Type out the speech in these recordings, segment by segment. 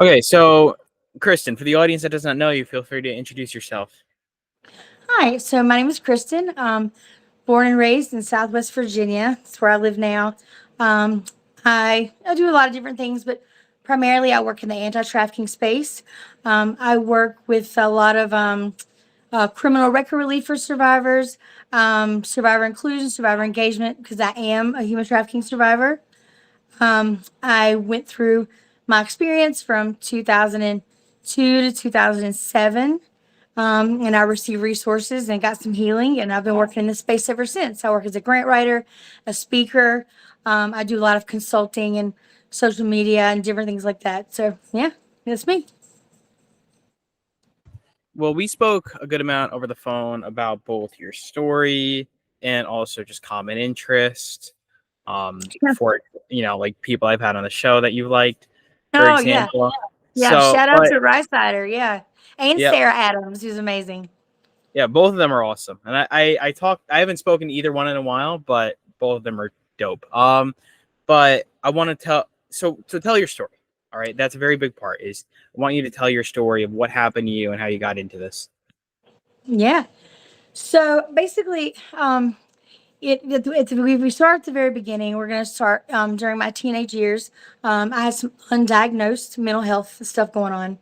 Okay, so Kristen, for the audience that does not know you, feel free to introduce yourself. Hi, so my name is Kristen. Born and raised in Southwest Virginia. That's where I live now. Um, I do a lot of different things, but primarily I work in the anti-trafficking space. I work with a lot of criminal record relief for survivors, survivor inclusion, survivor engagement, because I am a human trafficking survivor. I went through my experience from 2002 to 2007, and I received resources and got some healing, and I've been working in this space ever since. I work as a grant writer, a speaker. I do a lot of consulting and social media and different things like that. So, yeah, that's me. Well, we spoke a good amount over the phone about both your story and also just common interest. Yeah. For like people I've had on the show that you liked, for Oh, yeah. example. Yeah. So, Shout out but to Rice Cider. Yeah. And yeah, Sarah Adams, who's amazing. yeah, both of them are awesome, and I haven't spoken to either one in a while, but both of them are dope. But I want to tell your story. All right, that's a very big part. Is I want you to tell your story of what happened to you and how you got into this. Yeah. So basically, we start at the very beginning. We're going to start during my teenage years. I had some undiagnosed mental health stuff going on.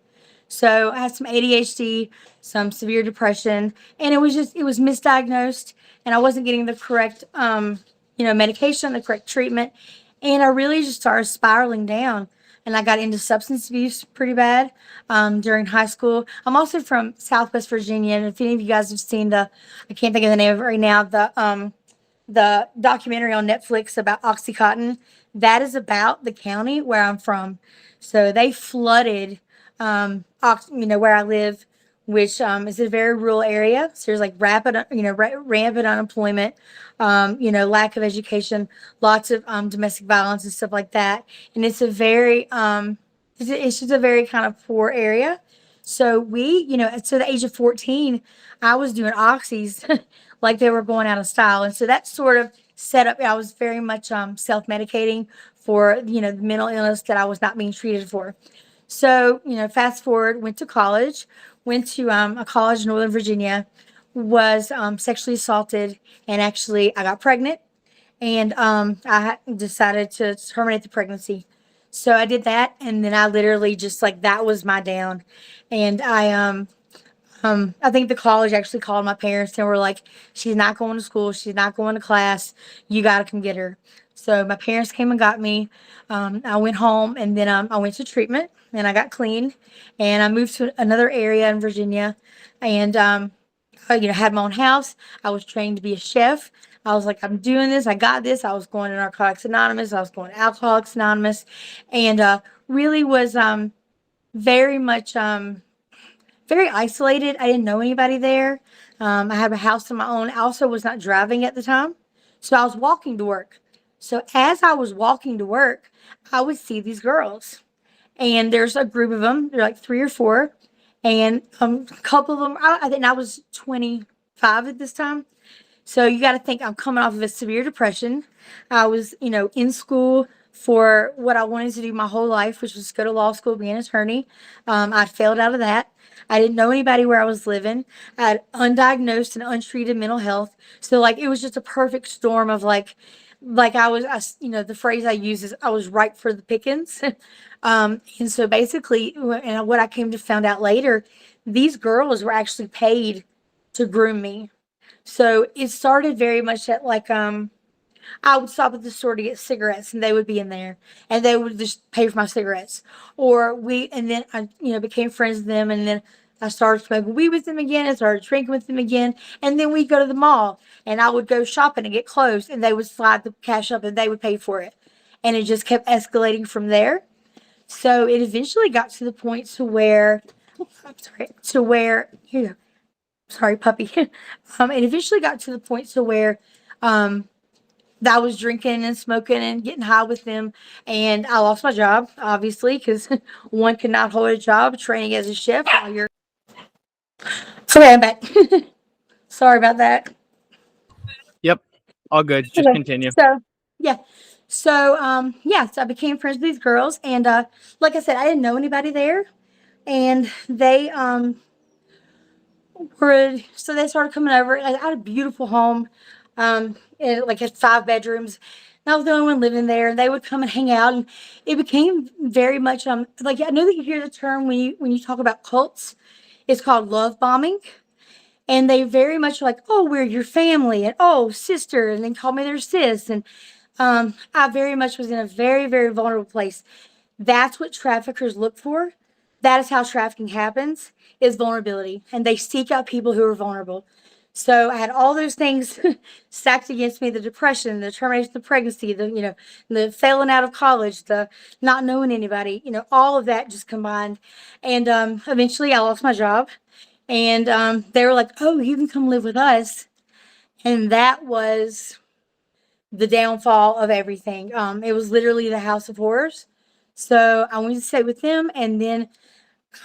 So I had some ADHD, some severe depression, and it was misdiagnosed, and I wasn't getting the correct, medication, the correct treatment, and I really just started spiraling down. And I got into substance abuse pretty bad during high school. I'm also from Southwest Virginia, and if any of you guys have seen I can't think of the name of it right now, the documentary on Netflix about OxyContin, that is about the county where I'm from. So they flooded, where I live, which is a very rural area. So there's like rampant unemployment, lack of education, lots of domestic violence and stuff like that. And it's just a very kind of poor area. So so the age of 14, I was doing oxys like they were going out of style. And so that sort of set up, I was very much self-medicating for, the mental illness that I was not being treated for. So, fast forward, went to college, went to a college in Northern Virginia, was sexually assaulted, and actually I got pregnant, and decided to terminate the pregnancy. So I did that, and then I literally just like that was my down, and I think the college actually called my parents and were like, "She's not going to school. She's not going to class. You got to come get her." So my parents came and got me. I went home and then I went to treatment and I got clean, and I moved to another area in Virginia, and had my own house. I was trained to be a chef. I was like, I'm doing this. I got this. I was going to Narcotics Anonymous. I was going to Alcoholics Anonymous, and really was very much very isolated. I didn't know anybody there. I had a house of my own. I also was not driving at the time. So I was walking to work. So as I was walking to work, I would see these girls. And there's a group of them. They're like three or four. And a couple of them, I think I was 25 at this time. So you got to think I'm coming off of a severe depression. I was, in school for what I wanted to do my whole life, which was go to law school, be an attorney. I failed out of that. I didn't know anybody where I was living. I had undiagnosed and untreated mental health. So like it was just a perfect storm of like the phrase I use is I was ripe for the pickings. And so basically, and what I came to find out later, these girls were actually paid to groom me. So it started very much at I would stop at the store to get cigarettes and they would be in there and they would just pay for my cigarettes. And then I, became friends with them, and then I started smoking weed with them again and started drinking with them again. And then we'd go to the mall and I would go shopping and get clothes and they would slide the cash up and they would pay for it. And it just kept escalating from there. So it eventually got to the point to where, I'm sorry, to where, sorry, puppy. It eventually got to the point to where, that I was drinking and smoking and getting high with them, and I lost my job, obviously, because one cannot hold a job training as a chef while you're. Okay, I'm back. Sorry about that. Yep, all good. Just Okay, continue. so yeah, So, yeah, so I became friends with these girls, and like I said, I didn't know anybody there, and they so they started coming over. I had a beautiful home, it like had 5 bedrooms. And I was the only one living there, and they would come and hang out, and it became very much like I know that you hear the term when you talk about cults. It's called love bombing, and they very much like, oh, we're your family, and oh, sister, and then call me their sis, and I very much was in a very, very vulnerable place. That's what traffickers look for. That is how trafficking happens, is vulnerability. And they seek out people who are vulnerable. So I had all those things stacked against me, the depression, the termination of the pregnancy, the failing out of college, the not knowing anybody, all of that just combined. And eventually I lost my job. And they were like, oh, you can come live with us. And that was the downfall of everything. It was literally the house of horrors. So I went to stay with them, and then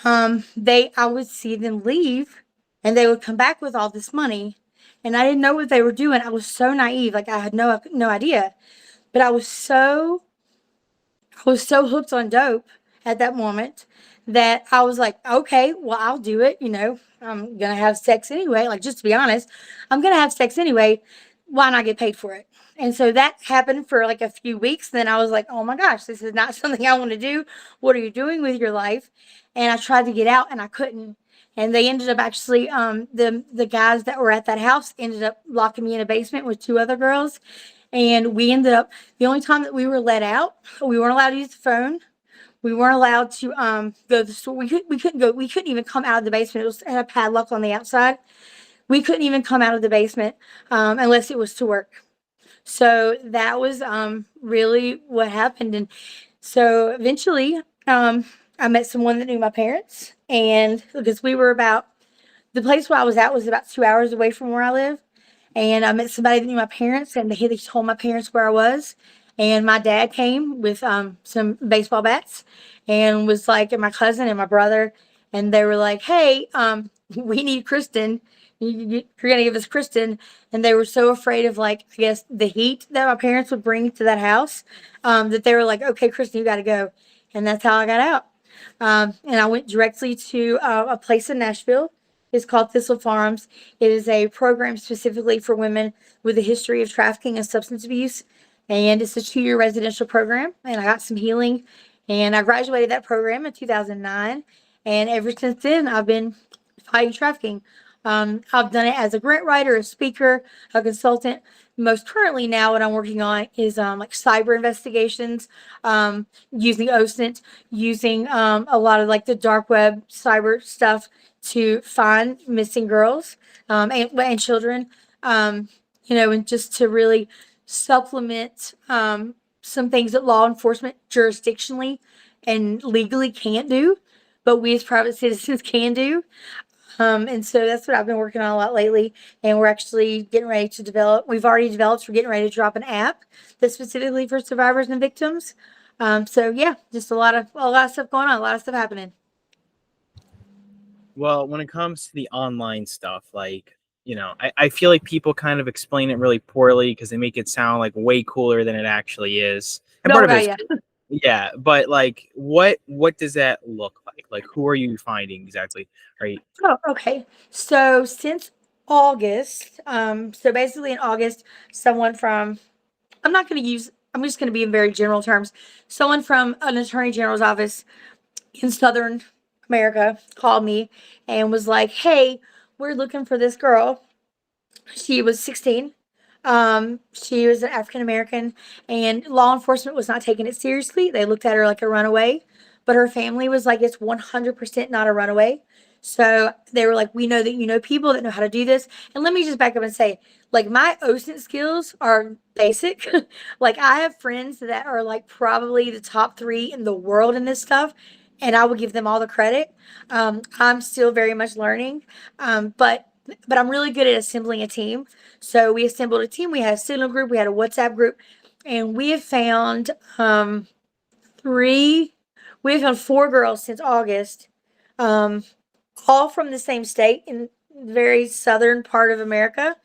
I would see them leave, and they would come back with all this money, and I didn't know what they were doing. I was so naive, like I had no idea, but I was so hooked on dope at that moment that I was like, okay, well, I'll do it. I'm going to have sex anyway. Like, just to be honest, I'm going to have sex anyway. Why not get paid for it? And so that happened for like a few weeks. Then I was like, oh my gosh, this is not something I want to do. What are you doing with your life? And I tried to get out and I couldn't. And they ended up actually, the guys that were at that house ended up locking me in a basement with 2 other girls. And we ended up, the only time that we were let out, we weren't allowed to use the phone. We weren't allowed to go to the store. We couldn't go. We couldn't even come out of the basement. It had a padlock on the outside. We couldn't even come out of the basement unless it was to work. So that was really what happened. And so eventually, I met someone that knew my parents, and because the place where I was at was about 2 hours away from where I live. And I met somebody that knew my parents, and they told my parents where I was. And my dad came with some baseball bats and was like, and my cousin and my brother, and they were like, hey, we need Kristin. You're going to give us Kristin. And they were so afraid of, like, I guess, the heat that my parents would bring to that house, that they were like, okay, Kristin, you got to go. And that's how I got out. And I went directly to a place in Nashville. It's called Thistle Farms. It is a program specifically for women with a history of trafficking and substance abuse. And it's a 2-year residential program. And I got some healing. And I graduated that program in 2009. And ever since then, I've been fighting trafficking. I've done it as a grant writer, a speaker, a consultant. Most currently now what I'm working on is like cyber investigations, using OSINT, using a lot of like the dark web cyber stuff to find missing girls and children, and just to really supplement some things that law enforcement jurisdictionally and legally can't do, but we as private citizens can do. And so that's what I've been working on a lot lately. And we're actually getting ready to develop. We've already developed. We're getting ready to drop an app that's specifically for survivors and victims. So yeah, just a lot of stuff going on, a lot of stuff happening. Well, when it comes to the online stuff, like, I feel like people kind of explain it really poorly because they make it sound like way cooler than it actually is. And No, part of about it is, yeah. yeah, but like, what does that look like? Like, who are you finding exactly? Are you? Oh, okay. So since August, so basically in August, someone from I'm just going to be in very general terms. Someone from an attorney general's office in Southern America called me and was like, hey, we're looking for this girl. She was 16. She was an African American, and law enforcement was not taking it seriously. They looked at her like a runaway, but her family was like, it's 100% not a runaway. So they were like, we know that you know people that know how to do this. And let me just back up and say, like, my OSINT skills are basic. Like, I have friends that are like probably the top 3 in the world in this stuff, and I will give them all the credit. I'm still very much learning, but I'm really good at assembling a team. So we assembled a team. We had a Signal group. We had a WhatsApp group, and we have found three. We have found 4 girls since August, um, all from the same state in the very southern part of America,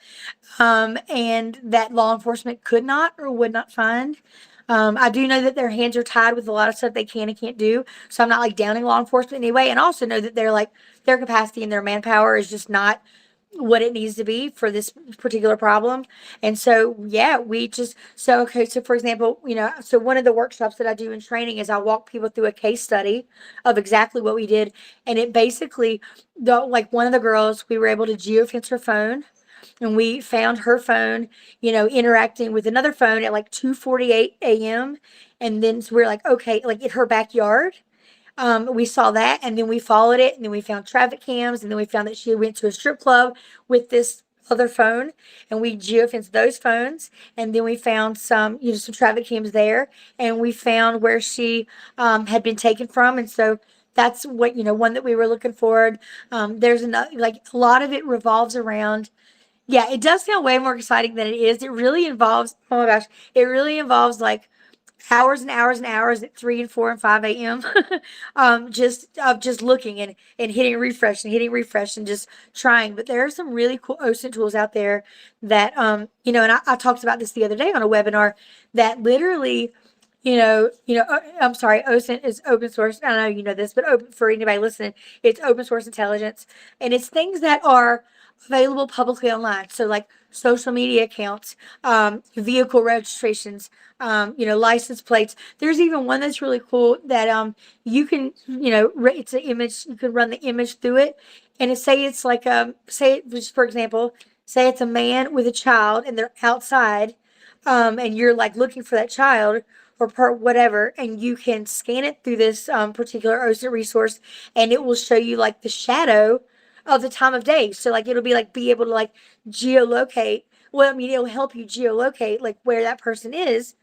and that law enforcement could not or would not find. I do know that their hands are tied with a lot of stuff they can and can't do. So I'm not like downing law enforcement anyway. And I also know that they're like their capacity and their manpower is just not what it needs to be for this particular problem. And so, yeah, we just, so, okay. So for example, so one of the workshops that I do in training is I walk people through a case study of exactly what we did. And it basically, like one of the girls, we were able to geofence her phone, and we found her phone, interacting with another phone at like 2:48 a.m. And then so we're like, okay, like in her backyard. We saw that, and then we followed it, and then we found traffic cams, and then we found that she went to a strip club with this other phone, and we geofenced those phones, and then we found some traffic cams there, and we found where she had been taken from, and so that's what one that we were looking for. There's another, like a lot of it revolves around. Yeah, it does sound way more exciting than it is. It really involves, oh my gosh, it really involves like hours and hours and hours at 3 and 4 and 5 a.m. Just looking and hitting refresh and just trying. But there are some really cool OSINT tools out there that and I talked about this the other day on a webinar that literally, I'm sorry, OSINT is open source. I don't know you know this, but open for anybody listening, it's open source intelligence, and it's things that are available publicly online. So like social media accounts, vehicle registrations, license plates. There's even one that's really cool that you can, it's an image. You can run the image through it, and it's like just for example, say it's a man with a child and they're outside, and you're like looking for that child or whatever, and you can scan it through this particular OSINT resource, and it will show you like the shadow of the time of day. So like it'll be like be able to like geolocate. Well, I mean, it'll help you geolocate like where that person is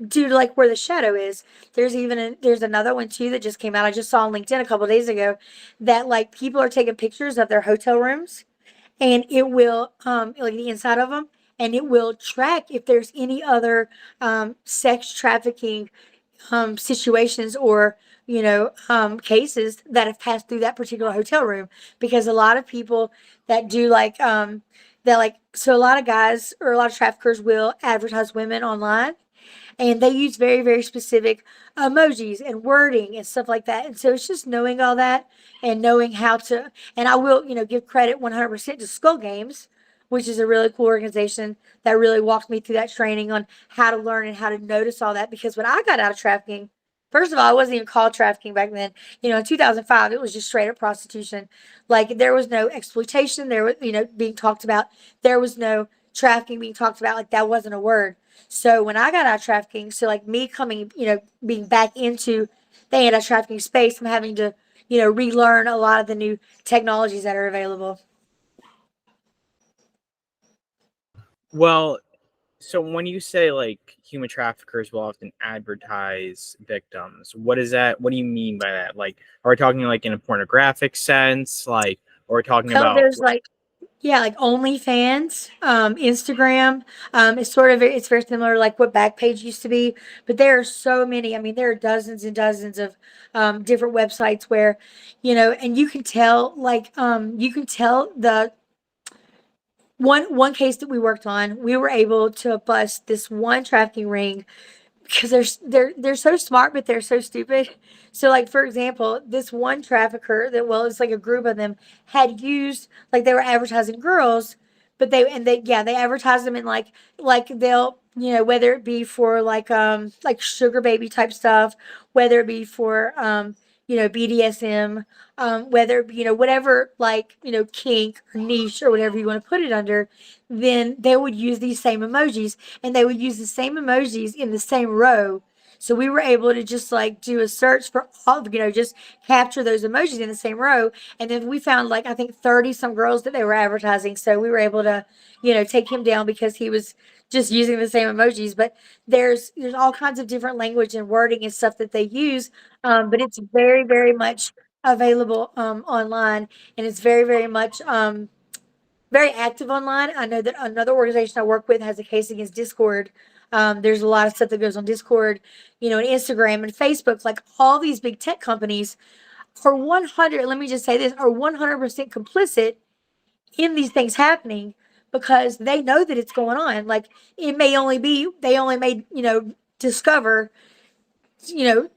due to like where the shadow is. There's another one too that just came out. I just saw on LinkedIn a couple of days ago that like people are taking pictures of their hotel rooms, and it will like the inside of them, and it will track if there's any other sex trafficking situations or cases that have passed through that particular hotel room, because a lot of people that do like that like so a lot of guys or a lot of traffickers will advertise women online, and they use very very specific emojis and wording and stuff like that, and so it's just knowing all that and knowing how to. And I will give credit 100% to Skull Games, which is a really cool organization that really walked me through that training on how to learn and how to notice all that. Because when I got out of trafficking, first of all, it wasn't even called trafficking back then. In 2005, it was just straight up prostitution. Like there was no exploitation. There was, being talked about. There was no trafficking being talked about. Like that wasn't a word. So when I got out of trafficking, so like me coming, being back into the anti-trafficking space, I'm having to, relearn a lot of the new technologies that are available. Well, so when you say like human traffickers will often advertise victims, what is that? What do you mean by that? Like, are we talking like in a pornographic sense? Like, or are we talking Well, about there's like, yeah, like OnlyFans, Instagram. It's very similar to like what Backpage used to be, but there are so many. I mean, there are dozens and dozens of different websites where, and you can tell the one case that we worked on. We were able to bust this one trafficking ring because they're so smart, but they're so stupid. So like for example, this one trafficker that, well, it's like a group of them, had used, like they were advertising girls, but they advertise them in like they'll, whether it be for like sugar baby type stuff, whether it be for BDSM, whether it be, whatever, like, kink or niche or whatever you want to put it under, then they would use these same emojis, and they would use the same emojis in the same row. So we were able to just like do a search for all, just capture those emojis in the same row. And then we found like, I think 30 some girls that they were advertising. So we were able to, take him down because he was just using the same emojis. But there's all kinds of different language and wording and stuff that they use. But it's very, very much available online, and it's very, very much very active online. I know that another organization I work with has a case against Discord. There's a lot of stuff that goes on Discord, and Instagram and Facebook. Like all these big tech companies are 100. Let me just say this: are 100% complicit in these things happening because they know that it's going on. Like it may only be they only made discover, you know,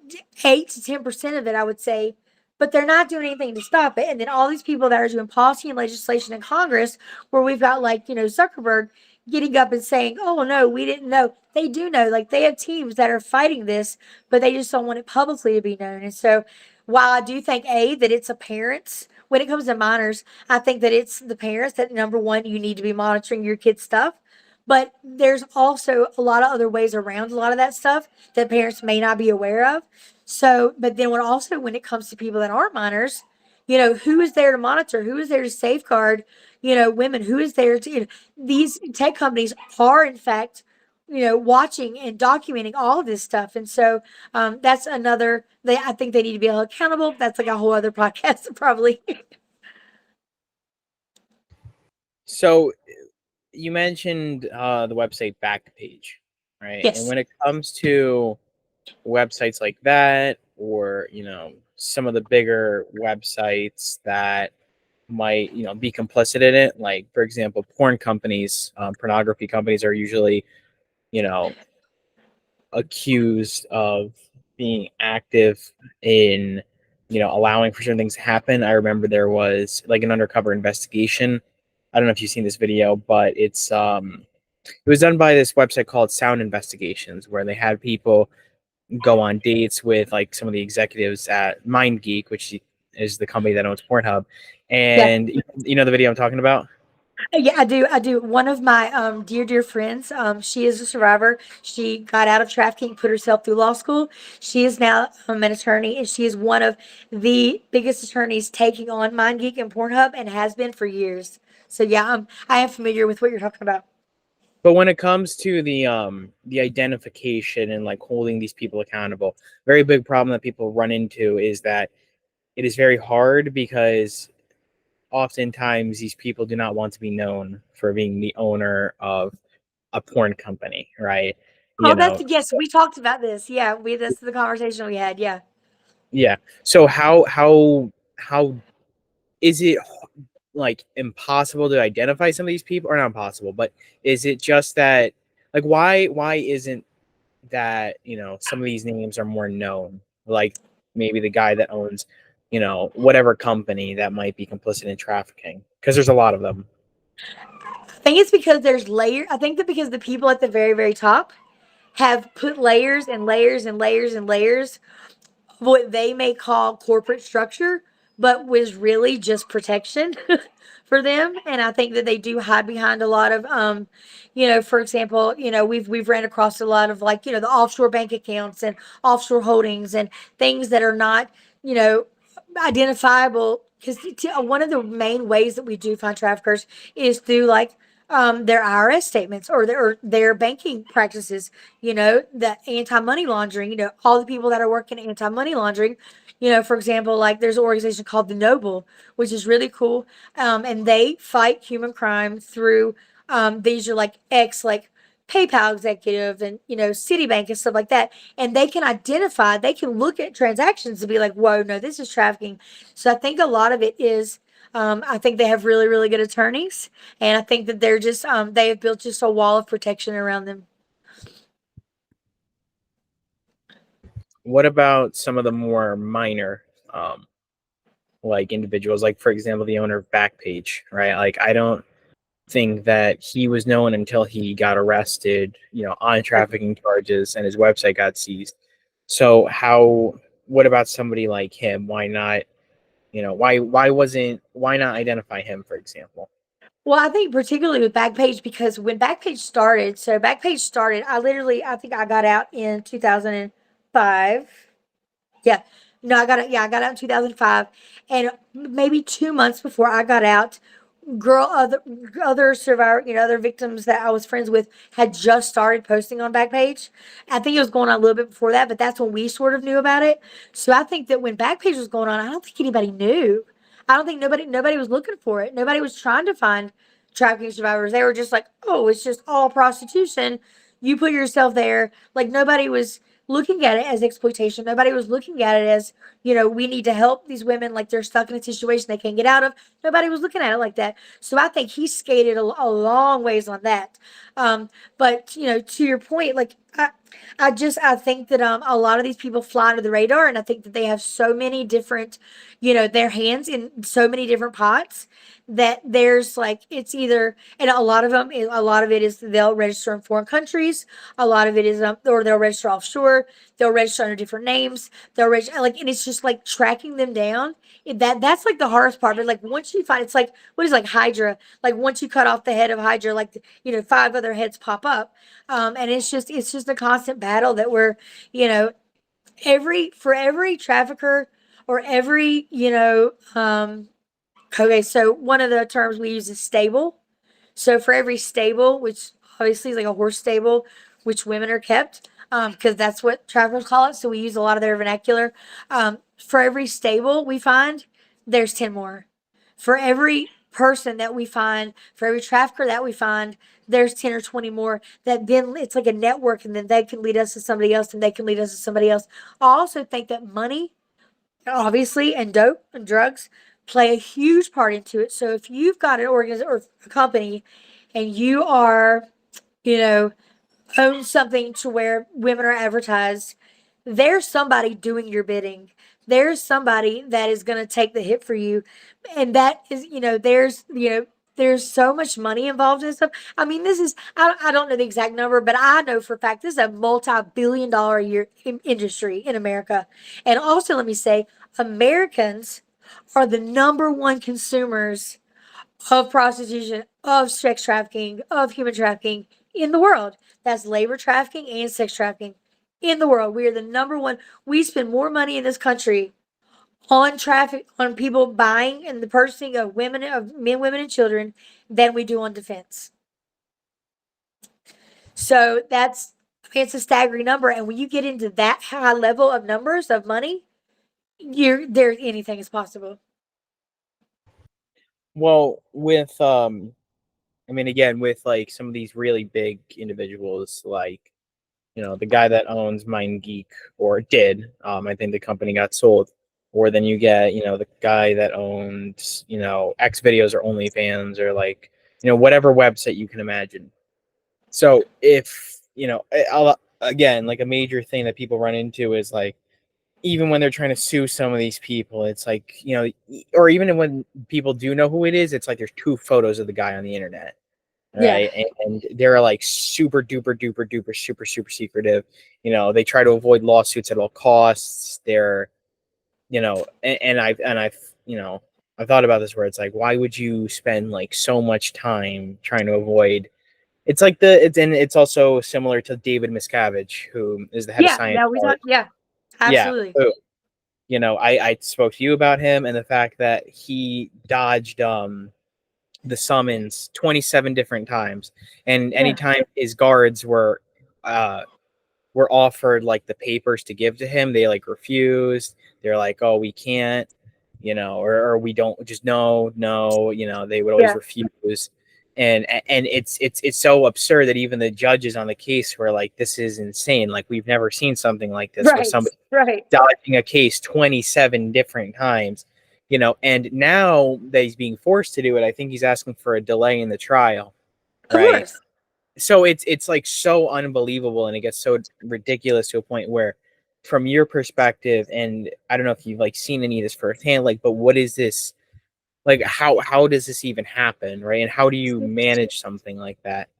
8 to 10% of it, I would say, but they're not doing anything to stop it. And then all these people that are doing policy and legislation in Congress, where we've got like, Zuckerberg getting up and saying, oh no, we didn't know. They do know, like they have teams that are fighting this, but they just don't want it publicly to be known. And so while I do think that it's a parents, when it comes to minors, I think that it's the parents that number one, you need to be monitoring your kids' stuff. But there's also a lot of other ways around a lot of that stuff that parents may not be aware of. So, but then when it comes to people that aren't minors, who is there to monitor? Who is there to safeguard, women? Who is there to, these tech companies are in fact, watching and documenting all of this stuff. And so that's I think they need to be held accountable. That's like a whole other podcast, probably. So you mentioned the website Backpage, right? And Yes. when it comes to websites like that, or some of the bigger websites that might be complicit in it, like for example, porn companies, pornography companies are usually you know accused of being active in allowing for certain things to happen. I remember there was like an undercover investigation. I don't know if you've seen this video, but it was done by this website called Sound Investigations, where they had people go on dates with like some of the executives at MindGeek, which is the company that owns Pornhub. Yeah. And you know the video I'm talking about? Yeah, I do. I do. One of my dear friends, she is a survivor. She got out of trafficking, put herself through law school. She is now an attorney, and she is one of the biggest attorneys taking on MindGeek and Pornhub, and has been for years. So yeah, I am familiar with what you're talking about. But when it comes to the identification and like holding these people accountable, very big problem that people run into is that it is very hard because oftentimes these people do not want to be known for being the owner of a porn company, right? You Oh, know, yes, we talked about this. Yeah, that's the conversation we had. Yeah. yeah. So how is it like impossible to identify some of these people, or not impossible, but is it just that like why isn't that some of these names are more known, like maybe the guy that owns whatever company that might be complicit in trafficking, because there's a lot of them. I think it's because there's layer. I think that because the people at the very, very top have put layers and layers and layers and layers what they may call corporate structure, but was really just protection for them. And I think that they do hide behind a lot of, for example, we've ran across a lot of like, the offshore bank accounts and offshore holdings and things that are not, you know, identifiable. Because one of the main ways that we do find traffickers is through like their IRS statements or their banking practices, the anti-money laundering, all the people that are working anti-money laundering, for example, like there's an organization called the Noble, which is really cool. And they fight human crime through, these are like like PayPal executive and, Citibank and stuff like that. And they can look at transactions and be like, whoa, no, this is trafficking. So I think a lot of it is, I think they have really, really good attorneys, and I think that they're just they have built just a wall of protection around them. What about some of the more minor like individuals, like for example the owner of Backpage, right? Like I don't think that he was known until he got arrested, on trafficking charges, and his website got seized. So what about somebody like him? Why not, why not identify him, for example? Well, I think particularly with Backpage because when Backpage started, I think I got out in 2005. Yeah. No, I got out in 2005. And maybe 2 months before I got out, girl, other survivor, other victims that I was friends with had just started posting on Backpage. I think it was going on a little bit before that, but that's when we sort of knew about it. So I think that when Backpage was going on, I don't think anybody knew. I don't think nobody was looking for it. Nobody was trying to find trafficking survivors. They were just like, oh, it's just all prostitution. You put yourself there. Like nobody was looking at it as exploitation. Nobody was looking at it as, we need to help these women like they're stuck in a situation they can't get out of. Nobody was looking at it like that. So I think he skated a long ways on that. But, to your point, like I think that a lot of these people fly under the radar, and I think that they have so many different, their hands in so many different pots that there's like it's either, and a lot of it is they'll register in foreign countries, a lot of it is or they'll register offshore, they'll register under different names, they'll register like, and it's just like tracking them down. That's like the hardest part. But like once you find, it's like what is like Hydra, like once you cut off the head of Hydra, like five other heads pop up, and it's just a constant battle that we're, you know, every trafficker or every, okay, so one of the terms we use is stable. So for every stable, which obviously is like a horse stable, which women are kept, because that's what travelers call it. So we use a lot of their vernacular. For every stable we find, there's 10 more. For every person that we find, for every trafficker that we find, there's 10 or 20 more that then it's like a network, and then they can lead us to somebody else and they can lead us to somebody else. I also think that money, obviously, and dope and drugs play a huge part into it. So if you've got an organization or a company and you are, you know, own something to where women are advertised, there's somebody doing your bidding. There's somebody that is going to take the hit for you. And that is, there's so much money involved in this stuff. I mean, I don't know the exact number, but I know for a fact this is a multi-billion-dollar a year industry in America. And also, let me say, Americans are the number one consumers of prostitution, of sex trafficking, of human trafficking in the world. That's labor trafficking and sex trafficking in the world. We are the number one. We spend more money in this country on traffic, on people buying and the purchasing of men, women, and children than we do on defense. So it's a staggering number. And when you get into that high level of numbers of money, anything is possible. Well, with I mean, again, with like some of these really big individuals, like the guy that owns MindGeek or did, I think the company got sold. Or then you get the guy that owns X videos or OnlyFans or like whatever website you can imagine. So if again, like a major thing that people run into is like even when they're trying to sue some of these people, it's like or even when people do know who it is, it's like there's two photos of the guy on the internet. Yeah. Right. And they're like super duper duper duper super super secretive. They try to avoid lawsuits at all costs. They're, and I've, I've thought about this where it's like, why would you spend like so much time trying to avoid? It's like it's also similar to David Miscavige, who is the head of Yeah. science. Yeah. Yeah. Yeah. Absolutely. I spoke to you about him and the fact that he dodged the summons 27 different times, and Yeah. anytime his guards were offered like the papers to give to him, they like refused. They're like, oh, we can't, or we don't, just no, they would always Yeah. refuse. And it's so absurd that even the judges on the case were like, this is insane, like we've never seen something like this where Right. somebody Right. dodging a case 27 different times, and now that he's being forced to do it, I think he's asking for a delay in the trial, Of right? course. So it's like so unbelievable, and it gets so ridiculous to a point where, from your perspective, and I don't know if you've like seen any of this firsthand, like, but what is this, like, how does this even happen, right? And how do you manage something like that?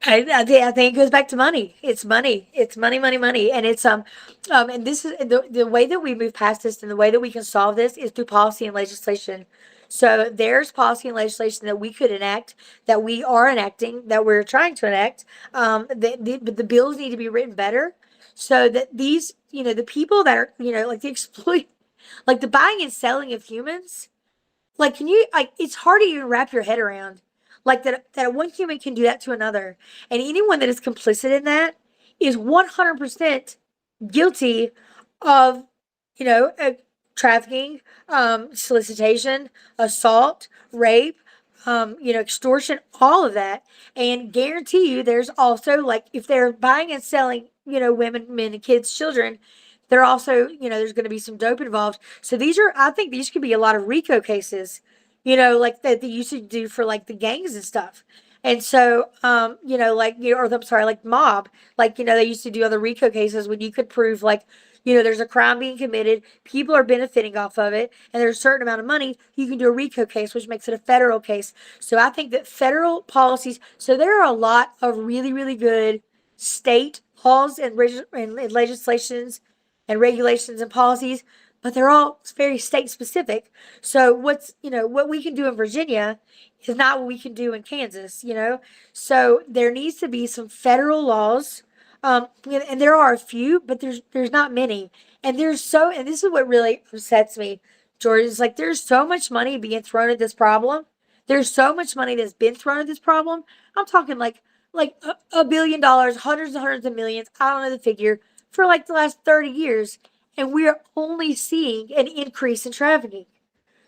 I think it goes back to money. It's money. It's money, money, money. And and this is the way that we move past this and the way that we can solve this is through policy and legislation. So there's policy and legislation that we could enact, that we are enacting, that we're trying to enact. But the bills need to be written better so that these, the people that are, like the exploit, like the buying and selling of humans, like, can you, like, it's hard to even wrap your head around, like, that one human can do that to another. And anyone that is complicit in that is 100% guilty of, trafficking, solicitation, assault, rape, extortion, all of that. And guarantee you, there's also, like, if they're buying and selling, women, men, and kids, children, they're also, there's going to be some dope involved. So I think these could be a lot of RICO cases, like that they used to do for like the gangs and stuff. And so, like, or I'm sorry, like mob, like, they used to do other RICO cases when you could prove, like, there's a crime being committed, people are benefiting off of it, and there's a certain amount of money, you can do a RICO case, which makes it a federal case. So I think that federal policies, so there are a lot of really, really good state laws and legislations and regulations and policies, but they're all very state specific. So what we can do in Virginia is not what we can do in Kansas. So there needs to be some federal laws. And there are a few, but there's not many. And this is what really upsets me, George, is like there's so much money being thrown at this problem. There's so much money that's been thrown at this problem. I'm talking like $1 billion, hundreds of millions. I don't know the figure for like the last 30 years, and we are only seeing an increase in trafficking.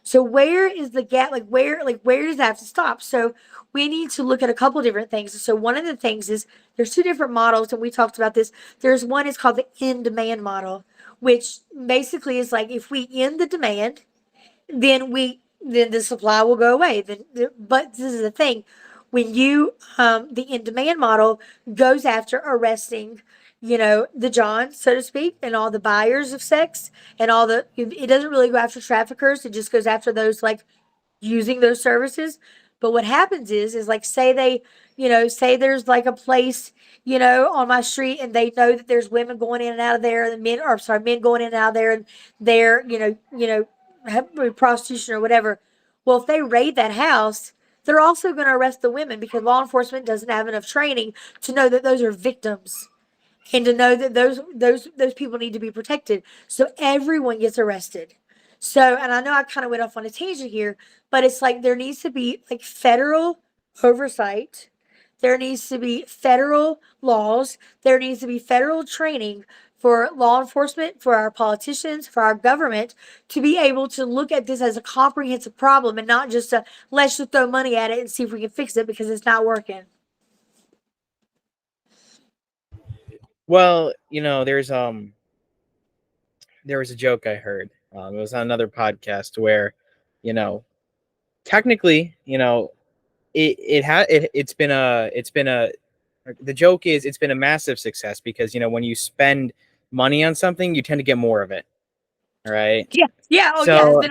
So where is the gap? Where does that have to stop? So we need to look at a couple different things. So one of the things is there's two different models, and we talked about this. There's one is called the in demand model, which basically is like if we end the demand, then the supply will go away. But this is the thing, when the in demand model goes after arresting, the John, so to speak, and all the buyers of sex and it doesn't really go after traffickers. It just goes after those like using those services. But what happens is like say there's like a place, on my street, and they know that there's women going in and out of there, and men going in and out of there, and they're, prostitution or whatever. Well, if they raid that house, they're also going to arrest the women because law enforcement doesn't have enough training to know that those are victims and to know that those people need to be protected. So everyone gets arrested. So, and I know I kind of went off on a tangent here, but it's like there needs to be like federal oversight. There needs to be federal laws. There needs to be federal training for law enforcement, for our politicians, for our government to be able to look at this as a comprehensive problem and not just let's just throw money at it and see if we can fix it because it's not working. Well, there was a joke I heard. It was on another podcast where, you know, technically, it's been a the joke is it's been a massive success because when you spend money on something, you tend to get more of it. All right. Yeah, yeah, oh yeah, So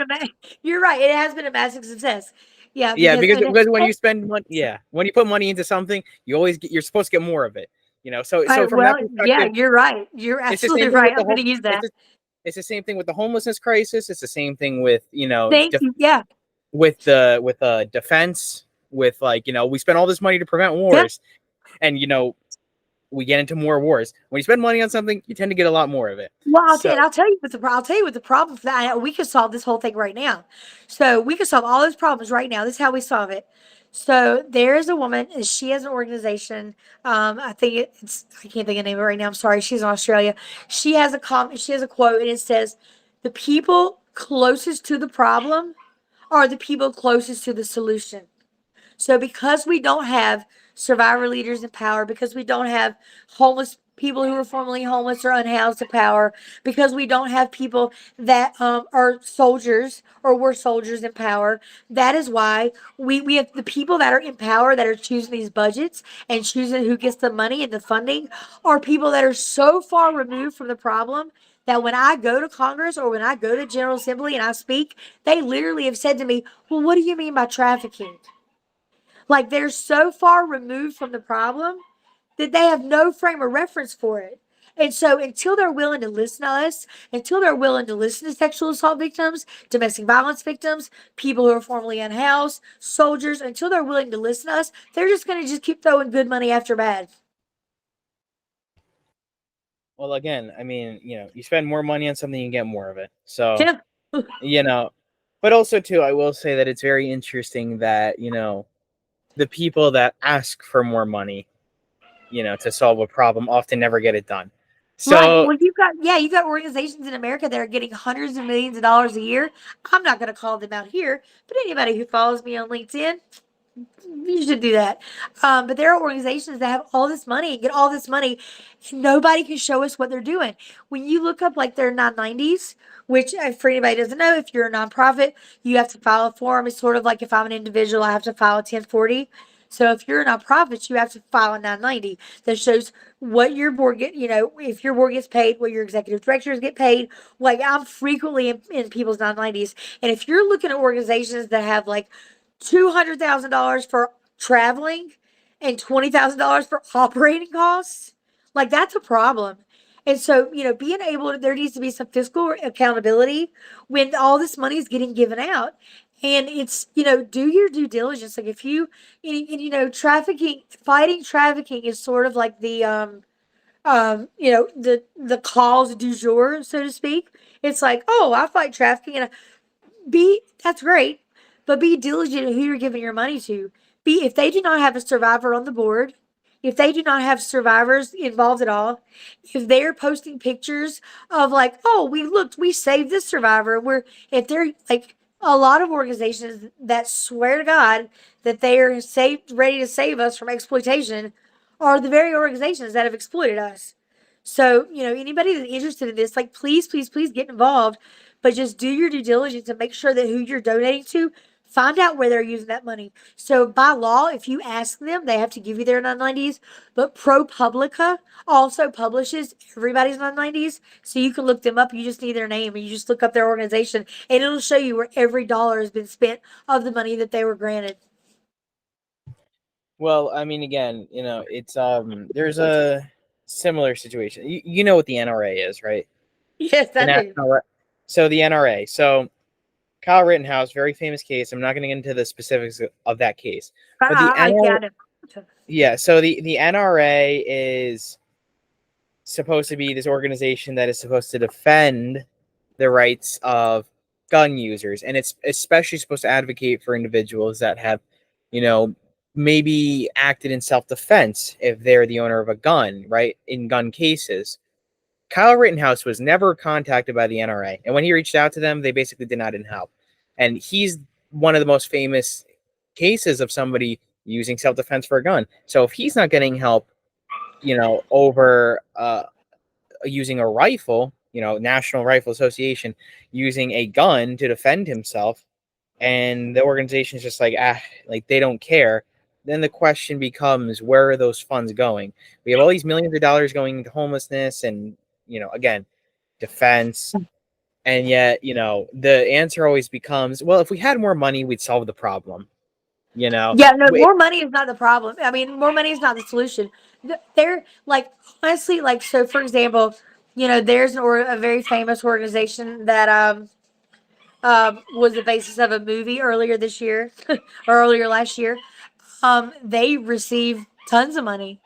you're right. It has been a massive success. Yeah, yeah, because because when you spend money, yeah, when you put money into something, you're supposed to get more of it. So from well, that yeah, perspective, you're right. You're it's the absolutely same thing right. with the I'm going whole. to use It's that. the, it's the same thing with the homelessness crisis. It's the same thing with Thank you. Yeah, with defense. With we spend all this money to prevent yeah. wars, and we get into more wars. When you spend money on something, you tend to get a lot more of it. Well, So I'll tell you what the problem for that. We could solve this whole thing right now. So we could solve all those problems right now. This is how we solve it. So there is a woman, and she has an organization. I think I can't think of the name of it right now. I'm sorry. She's in Australia. She has a quote, and it says, "The people closest to the problem are the people closest to the solution." So because we don't have survivor leaders in power, because we don't have homeless people who were formerly homeless or unhoused in power, because we don't have people that are soldiers or were soldiers in power, that is why we have the people that are in power that are choosing these budgets and choosing who gets the money and the funding are people that are so far removed from the problem that when I go to Congress or when I go to General Assembly and I speak, they literally have said to me, "Well, what do you mean by trafficking?" Like they're so far removed from the problem that they have no frame of reference for it. And so until they're willing to listen to us, until they're willing to listen to sexual assault victims, domestic violence victims, people who are formerly unhoused, soldiers, until they're willing to listen to us, they're just going to just keep throwing good money after bad. well, again, I mean, you spend more money on something, you get more of it. So Yeah. but also too, I will say that it's very interesting that the people that ask for more money, to solve a problem often never get it done. Right. So Well, you've got organizations in America that are getting hundreds of millions of dollars a year. I'm not going to call them out here, but anybody who follows me on LinkedIn, you should do that. But there are organizations that have all this money and get all this money, and nobody can show us what they're doing. When you look up like their 990s, which for anybody who doesn't know, if you're a nonprofit, you have to file a form. It's sort of like if I'm an individual, I have to file a 1040. So if you're a nonprofit, you have to file a 990 that shows what your board get, if your board gets paid, what your executive directors get paid. Like I'm frequently in people's 990s. And if you're looking at organizations that have like $200,000 for traveling and $20,000 for operating costs, like that's a problem. And so, being able to, there needs to be some fiscal accountability when all this money is getting given out. And it's, do your due diligence. Like if you, trafficking, fighting trafficking is sort of like the cause du jour, so to speak. It's like, oh, I fight trafficking, and that's great, but be diligent in who you're giving your money to. If they do not have a survivor on the board, if they do not have survivors involved at all, if they're posting pictures of like, oh, we saved this survivor, if they're like a lot of organizations that swear to God that they are ready to save us from exploitation, are the very organizations that have exploited us. So, anybody that's interested in this, like, please, please, please get involved, but just do your due diligence and make sure that who you're donating to, find out where they're using that money. So, by law, if you ask them, they have to give you their 990s. But ProPublica also publishes everybody's 990s. So, you can look them up. You just need their name and you just look up their organization, and it'll show you where every dollar has been spent of the money that they were granted. Well, I mean, again, it's there's a similar situation. You know what the NRA is, right? Yes, The I do. National. So the NRA. So Kyle Rittenhouse, very famous case. I'm not going to get into the specifics of that case, but the I NRA. got it. Yeah. So the NRA is supposed to be this organization that is supposed to defend the rights of gun users, and it's especially supposed to advocate for individuals that have, maybe acted in self-defense if they're the owner of a gun, right? In gun cases. Kyle Rittenhouse was never contacted by the NRA, and when he reached out to them, they basically denied him help. And he's one of the most famous cases of somebody using self-defense for a gun. So if he's not getting help, over using a rifle, National Rifle Association using a gun to defend himself, and the organization is just like they don't care, then the question becomes, where are those funds going? We have all these millions of dollars going into homelessness and, again, defense. And yet, the answer always becomes, well, if we had more money, we'd solve the problem. Yeah, no, more money is not the problem. I mean, more money is not the solution. They're like, honestly, like, so for example, there's a very famous organization that was the basis of a movie earlier this year or earlier last year. They receive tons of money.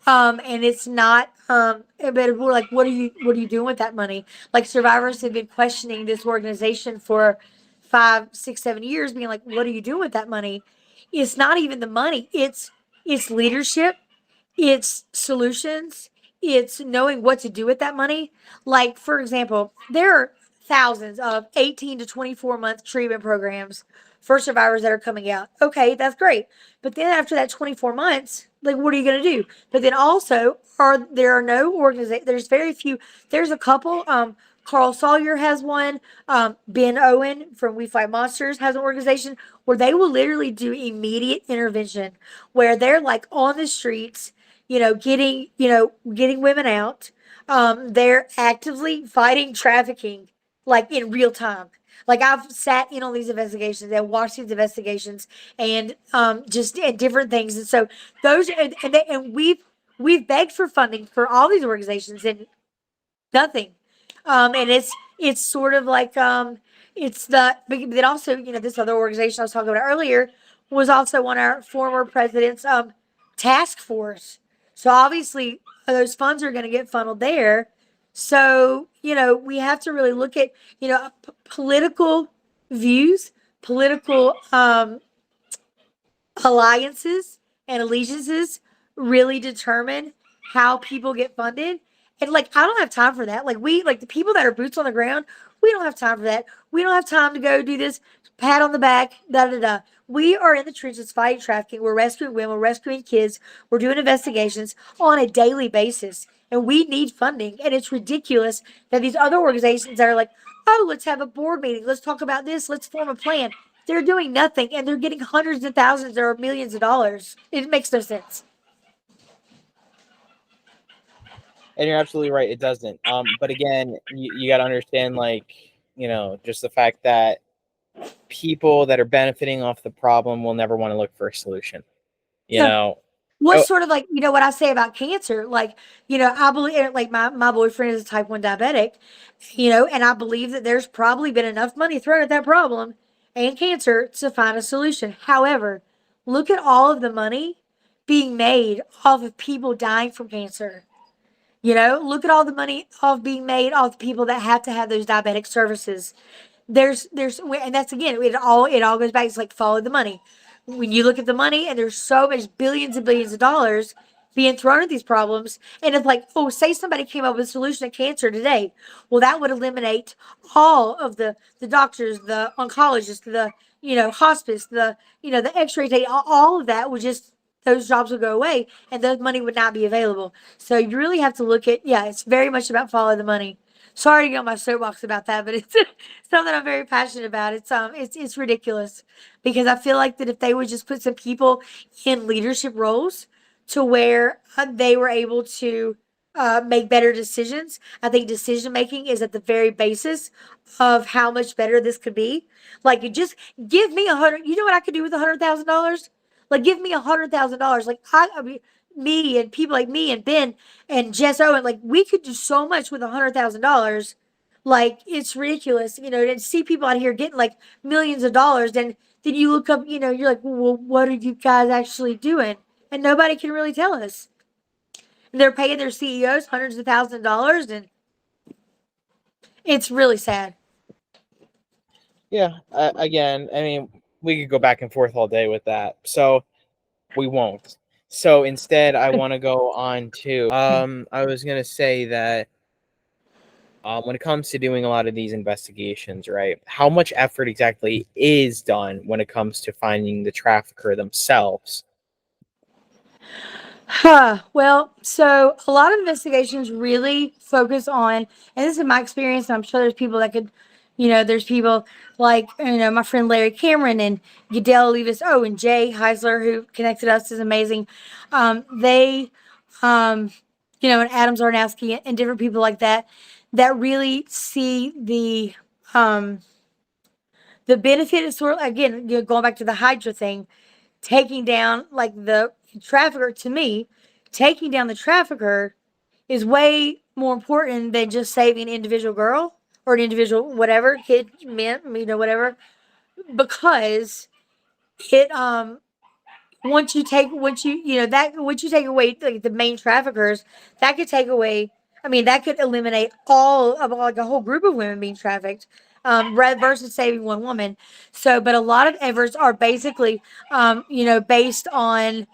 And it's not, but we're like, what are you doing with that money? Like survivors have been questioning this organization for 5, 6, 7 years, being like, what are you doing with that money? It's not even the money. It's leadership. It's solutions. It's knowing what to do with that money. Like, for example, there are thousands of 18 to 24 month treatment programs for survivors that are coming out. Okay, that's great. But then after that 24 months, like, what are you going to do? But then also, there are no organizations, there's very few, there's a couple. Carl Sawyer has one. Ben Owen from We Fight Monsters has an organization where they will literally do immediate intervention, where they're like on the streets, getting women out. They're actively fighting trafficking, like in real time. Like I've sat in on these investigations and watched these investigations, and just and different things. And so those and we've begged for funding for all these organizations and nothing. And it's sort of like it's the but then also, this other organization I was talking about earlier was also on our former president's task force. So obviously those funds are going to get funneled there. So, we have to really look at, political views, political alliances and allegiances really determine how people get funded. And like, I don't have time for that. Like the people that are boots on the ground, we don't have time for that. We don't have time to go do this pat on the back, da da da. We are in the trenches fighting trafficking. We're rescuing women, we're rescuing kids, we're doing investigations on a daily basis. And we need funding. And it's ridiculous that these other organizations that are like, oh, let's have a board meeting. Let's talk about this. Let's form a plan. they're doing nothing and they're getting hundreds of thousands or millions of dollars. It makes no sense. And you're absolutely right. It doesn't. But again, you got to understand, like, just the fact that people that are benefiting off the problem will never want to look for a solution. You Yeah. know. What's Oh, sort of like, what I say about cancer, like, I believe, like, my boyfriend is a type 1 diabetic, and I believe that there's probably been enough money thrown at that problem and cancer to find a solution. However, look at all of the money being made off of people dying from cancer. Look at all the money off being made off the people that have to have those diabetic services. And that's, again, it all goes back. It's like, follow the money. When you look at the money, and there's so much billions and billions of dollars being thrown at these problems, and it's like, oh, say somebody came up with a solution to cancer today, well, that would eliminate all of the doctors, the oncologists, the hospice, the X-ray tape, all of that would just, those jobs would go away, and those money would not be available. So you really have to look at, yeah, it's very much about follow the money. Sorry to get on my soapbox about that, but it's something I'm very passionate about. It's ridiculous, because I feel like that if they would just put some people in leadership roles to where they were able to make better decisions. I think decision making is at the very basis of how much better this could be. Like, you just give me 100. You know what I could do with $100,000? Like, give me $100,000. Like, I mean, me and people like me and Ben and Jess Owen, like, we could do so much with $100,000. Like, it's ridiculous, to see people out here getting like millions of dollars. Then you look up, you're like, well, what are you guys actually doing? And nobody can really tell us. And they're paying their CEOs hundreds of thousands of dollars, and it's really sad. yeah. Again, I mean, we could go back and forth all day with that. So we won't. So instead, I want to go on to. I was gonna say that when it comes to doing a lot of these investigations, right? How much effort exactly is done when it comes to finding the trafficker themselves? Well, so a lot of investigations really focus on, and this is my experience, and I'm sure there's people that could, there's people like, my friend Larry Cameron and Goodell Levis, oh, and Jay Heisler, who connected us, is amazing. They, and Adams Arnowski and different people like that, that really see the benefit is sort of, again, going back to the Hydra thing, taking down like the trafficker. To me, taking down the trafficker is way more important than just saving an individual girl or an individual whatever kid, man, whatever, because it once you take away like the main traffickers, that could take away, I mean, that could eliminate all of, like, a whole group of women being trafficked, versus saving one woman. So, but a lot of efforts are basically based on,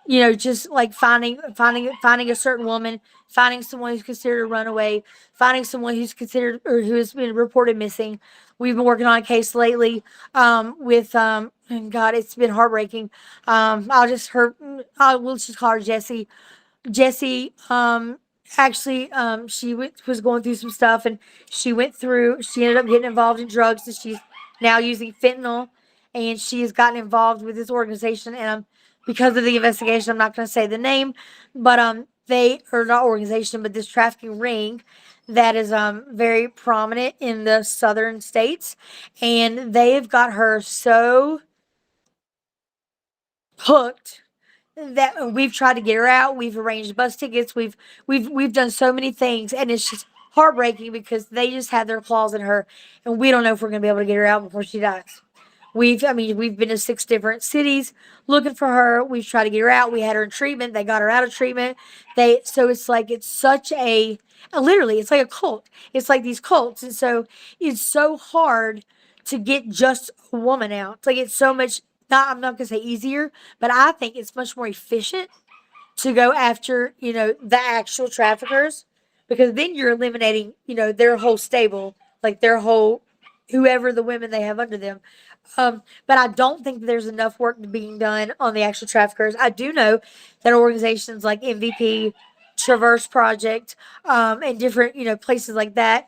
just like finding a certain woman, finding someone who's considered a runaway, finding someone who's considered or who has been reported missing. We've been working on a case lately with and God, it's been heartbreaking. We'll just call her Jessie. Jessie, actually, she was going through some stuff, and she ended up getting involved in drugs, and she's now using fentanyl, and she has gotten involved with this organization, and because of the investigation, I'm not going to say the name, but they are not organization, but this trafficking ring that is very prominent in the southern states, and they've got her so hooked that we've tried to get her out. We've arranged bus tickets. We've done so many things, and it's just heartbreaking because they just had their claws in her, and we don't know if we're gonna be able to get her out before she dies. We've been to 6 different cities looking for her. We've tried to get her out. We had her in treatment. They got her out of treatment. So it's like, it's such literally, it's like a cult. It's like these cults, and so it's so hard to get just a woman out. It's like, it's so much. I'm not gonna say easier, but I think it's much more efficient to go after, the actual traffickers, because then you're eliminating, their whole stable, like their whole, whoever the women they have under them. But I don't think there's enough work being done on the actual traffickers. I do know that organizations like MVP, Traverse Project, and different, places like that,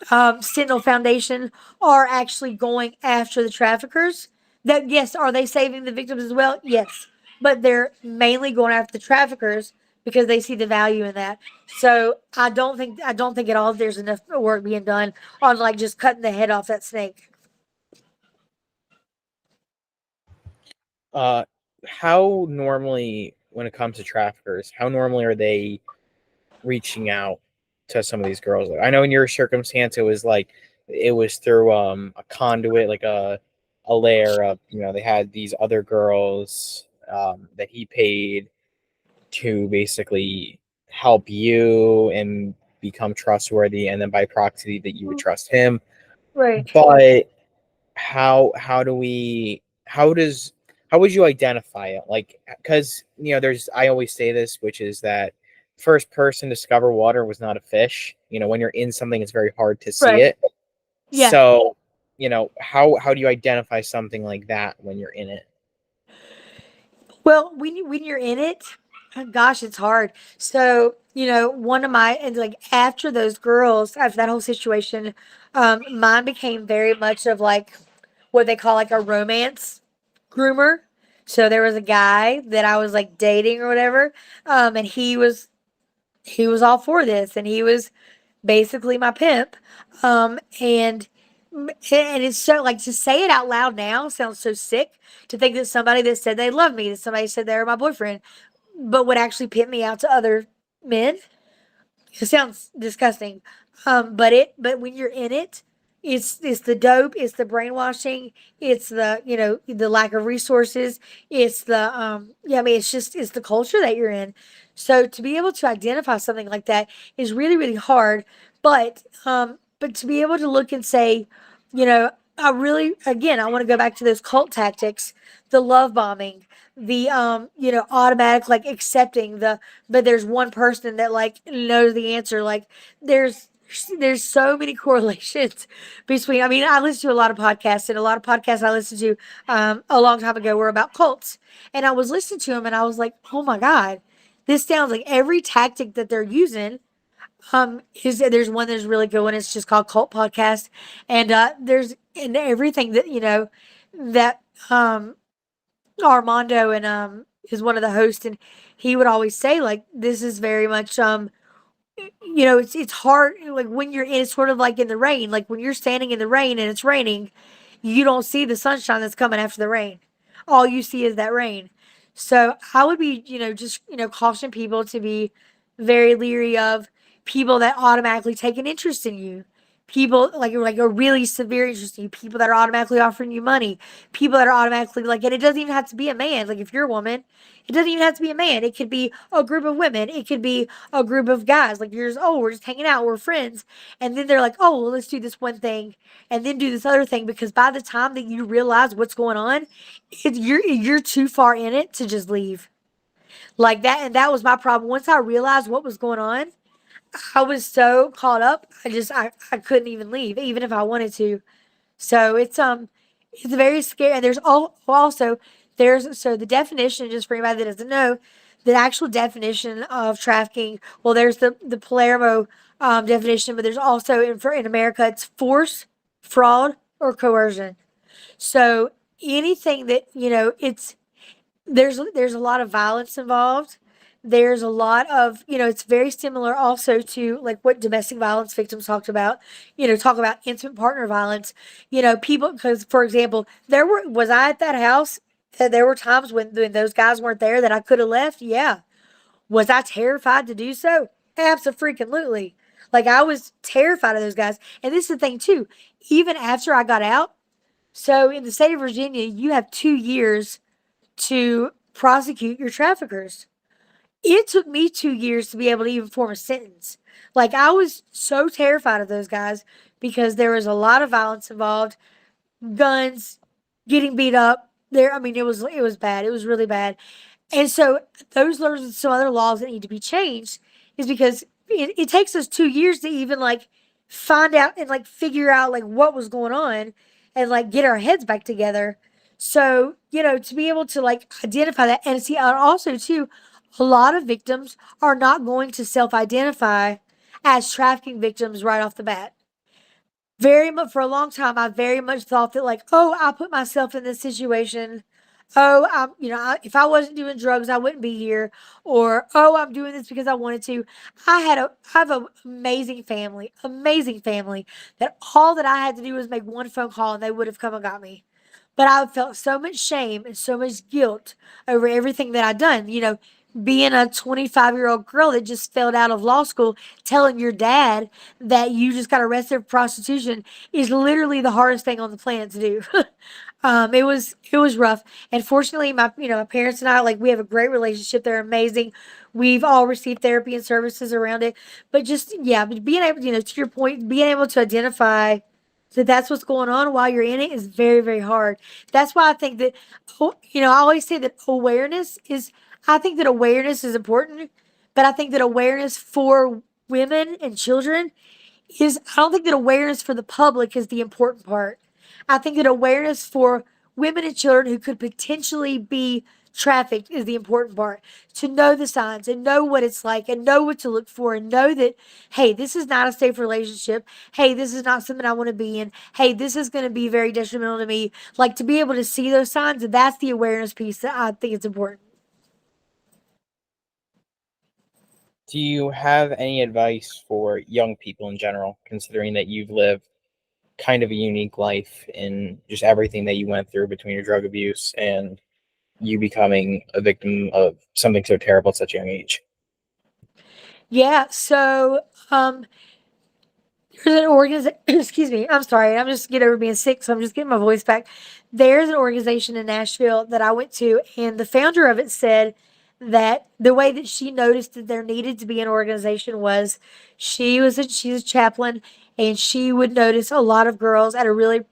Sentinel Foundation are actually going after the traffickers. That yes, are they saving the victims as well? Yes, but they're mainly going after the traffickers because they see the value in that. So I don't think at all there's enough work being done on like just cutting the head off that snake. Uh, how normally, when it comes to traffickers, how normally are they reaching out to some of these girls? I know in your circumstance, it was through a conduit, like a layer of, they had these other girls that he paid to basically help you and become trustworthy, and then by proxy that you would trust him. Right. But how do we how would you identify it? Like, because there's, I always say this, which is that first person to discover water was not a fish. When you're in something, it's very hard to see Right. it. Yeah. So how do you identify something like that when you're in it? Well, when you're in it, gosh, it's hard. So one of my and like after those girls, after that whole situation, mine became very much of like what they call like a romance groomer. So there was a guy that I was like dating or whatever, and he was all for this, and he was basically my pimp. And it's so like to say it out loud now sounds so sick to think that somebody that said they loved me, that somebody said they were my boyfriend, but would actually pimp me out to other men. It sounds disgusting. But when you're in it, it's the dope, it's the brainwashing, it's the the lack of resources, it's the yeah, I mean it's the culture that you're in. So to be able to identify something like that is really, really hard. But to be able to look and say, I really again I want to go back to those cult tactics, the love bombing, the automatic like accepting the but there's one person that like knows the answer. Like there's there's so many correlations between. I mean, I listen to a lot of podcasts, and a lot of podcasts I listened to a long time ago were about cults, and I was listening to them, and I was like, oh my god, this sounds like every tactic that they're using. Is there's one that's really good one. It's just called Cult Podcast, and there's and everything that that Armando and is one of the hosts, and he would always say like this is very much it's hard like when you're in it's sort of like in the rain, like when you're standing in the rain and it's raining, you don't see the sunshine that's coming after the rain. All you see is that rain. So I would be, just, caution people to be very leery of people that automatically take an interest in you. People like a really severe interest in you. People that are automatically offering you money. People that are automatically like, and it doesn't even have to be a man. Like if you're a woman, it doesn't even have to be a man. It could be a group of women. It could be a group of guys. Like you're just, oh, we're just hanging out. We're friends. And then they're like, oh, well, let's do this one thing and then do this other thing because by the time that you realize what's going on, you're too far in it to just leave like that. And that was my problem. Once I realized what was going on, I was so caught up. I couldn't even leave, even if I wanted to. So it's very scary. And also there's so the definition, just for anybody that doesn't know, the actual definition of trafficking. Well, there's the Palermo definition, but there's also in America it's force, fraud, or coercion. So anything that it's there's a lot of violence involved. There's a lot of it's very similar also to like what domestic violence victims talked about. Talk about intimate partner violence. People because for example, was I at that house that there were times when those guys weren't there that I could have left. Yeah. Was I terrified to do so? Absolutely. Like I was terrified of those guys. And this is the thing too. Even after I got out, so in the state of Virginia, you have 2 years to prosecute your traffickers. It took me 2 years to be able to even form a sentence. Like I was so terrified of those guys because there was a lot of violence involved, guns, getting beat up. I mean, it was bad. It was really bad. And so those are some other laws that need to be changed is because it takes us 2 years to even like find out and like figure out like what was going on and like get our heads back together. So, to be able to like identify that and see, and also too, a lot of victims are not going to self identify as trafficking victims right off the bat. very much for a long time, I very much thought that, like, oh, I put myself in this situation. Oh, if I wasn't doing drugs, I wouldn't be here. Or, oh, I'm doing this because I wanted to. I have an amazing family that all that I had to do was make one phone call and they would have come and got me. But I felt so much shame and so much guilt over everything that I'd done. Being a 25-year-old girl that just failed out of law school, telling your dad that you just got arrested for prostitution is literally the hardest thing on the planet to do. It was rough, and fortunately, my parents and I, like, we have a great relationship. They're amazing. We've all received therapy and services around it, but just, yeah, but being able, to your point, being able to identify that that's what's going on while you're in it is very, very hard. That's why I think that, I always say that awareness is, I think that awareness is important, but I think that awareness for women and children is, I don't think that awareness for the public is the important part. I think that awareness for women and children who could potentially be trafficked is the important part. To know the signs and know what it's like and know what to look for and know that, hey, this is not a safe relationship. Hey, this is not something I want to be in. Hey, this is going to be very detrimental to me. Like, to be able to see those signs, and that's the awareness piece that I think is important. Do you have any advice for young people in general, considering that you've lived kind of a unique life in just everything that you went through between your drug abuse and you becoming a victim of something so terrible at such a young age? Yeah, so there's an organization, excuse me, I'm sorry, I'm just getting over being sick, so I'm just getting my voice back. There's an organization in Nashville that I went to, and the founder of it said that the way that she noticed that there needed to be an organization was she's a chaplain, and she would notice a lot of girls at a really,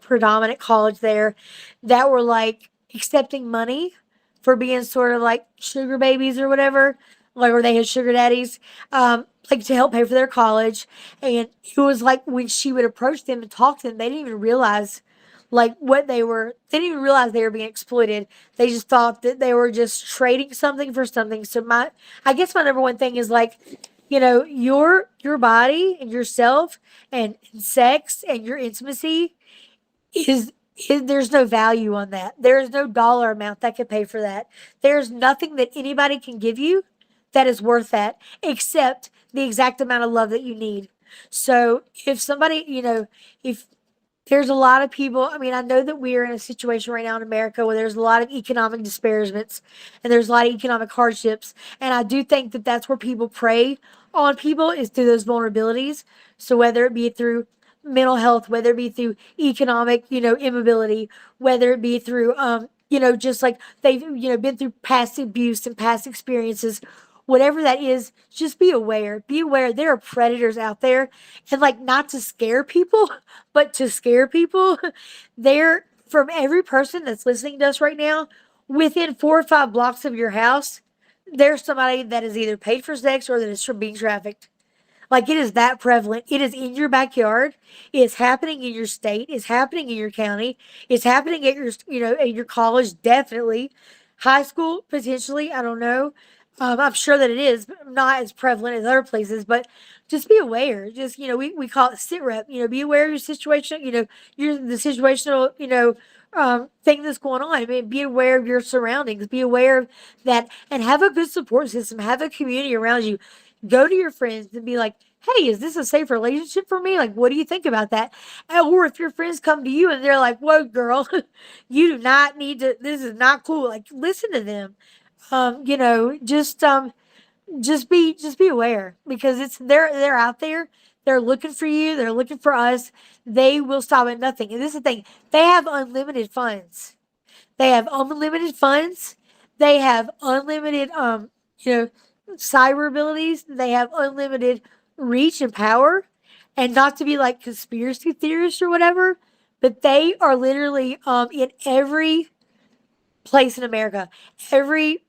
predominant college there that were like accepting money for being sort of like sugar babies or whatever, like, or they had sugar daddies, like, to help pay for their college. And it was like when she would approach them and talk to them, they didn't even realize like they didn't even realize they were being exploited. They just thought that they were just trading something for something. So I guess my number one thing is, like, your body and yourself and sex and your intimacy is, there's no value on that. There is no dollar amount that can pay for that. There's nothing that anybody can give you that is worth that, except the exact amount of love that you need. So if somebody, if there's a lot of people, I mean, I know that we are in a situation right now in America where there's a lot of economic disparagements and there's a lot of economic hardships. And I do think that that's where people prey on people, is through those vulnerabilities. So whether it be through mental health, whether it be through economic, immobility, whether it be through, just like they've, been through past abuse and past experiences, whatever that is, just be aware. Be aware there are predators out there, and, like, not to scare people, but to scare people. There, from every person that's listening to us right now, within 4 or 5 blocks of your house, there's somebody that is either paid for sex or that is being trafficked. Like, it is that prevalent. It is in your backyard. It's happening in your state. It's happening in your county. It's happening at your, at your college, definitely. High school, potentially. I don't know. I'm sure that it is, but not as prevalent as other places. But just be aware. Just, we call it sit rep. Be aware of your situation. The situational, thing that's going on. I mean, be aware of your surroundings. Be aware of that, and have a good support system. Have a community around you. Go to your friends and be like, hey, is this a safe relationship for me? Like, what do you think about that? Or if your friends come to you and they're like, whoa, girl, you do not need to, this is not cool. Like, listen to them. Just be aware, because they're out there. They're looking for you. They're looking for us. They will stop at nothing. And this is the thing. They have unlimited funds. They have unlimited funds. They have unlimited, you know, cyber abilities. They have unlimited reach and power. And not to be like conspiracy theorists or whatever, but they are literally in every place in America. Every,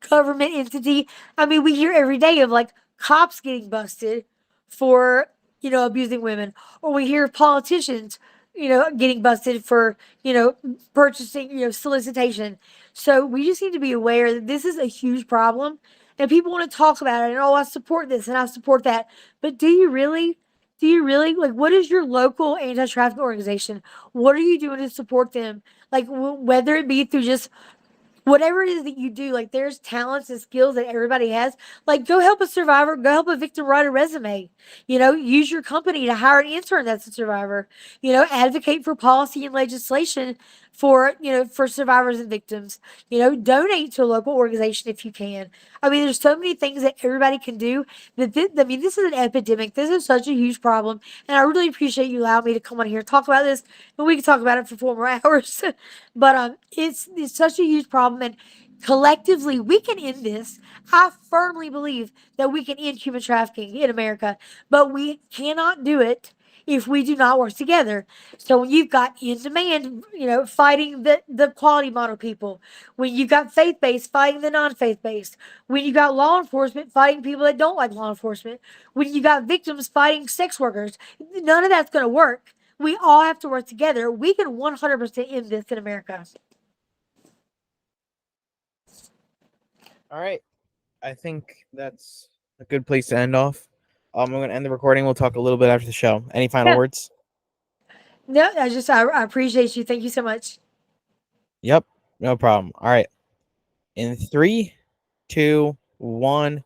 government entity. I mean, we hear every day of, like, cops getting busted for, abusing women, or we hear of politicians, getting busted for, purchasing, solicitation. So we just need to be aware that this is a huge problem, and people want to talk about it and, oh, I support this and I support that. But do you really? do you really like? What is your local anti-trafficking organization? What are you doing to support them? Like whether it be through just whatever it is that you do, like there's talents and skills that everybody has. Like go help a survivor, go help a victim write a resume. Use your company to hire an intern that's a survivor. Advocate for policy and legislation for survivors and victims. Donate to a local organization if you can. I mean, there's so many things that everybody can do. This is an epidemic. This is such a huge problem, and I really appreciate you allowing me to come on here and talk about this. And we can talk about it for 4 more hours. But it's such a huge problem, and collectively we can end this. I firmly believe that we can end human trafficking in America, but we cannot do it if we do not work together. So when you've got in demand, fighting the quality model people, when you've got faith based fighting the non faith based, when you got law enforcement fighting people that don't like law enforcement, when you got victims fighting sex workers, none of that's going to work. We all have to work together. We can 100% end this in America. All right. I think that's a good place to end off. I'm going to end the recording. We'll talk a little bit after the show. Any final words? No, I appreciate you. Thank you so much. Yep. No problem. All right. In 3, 2, 1.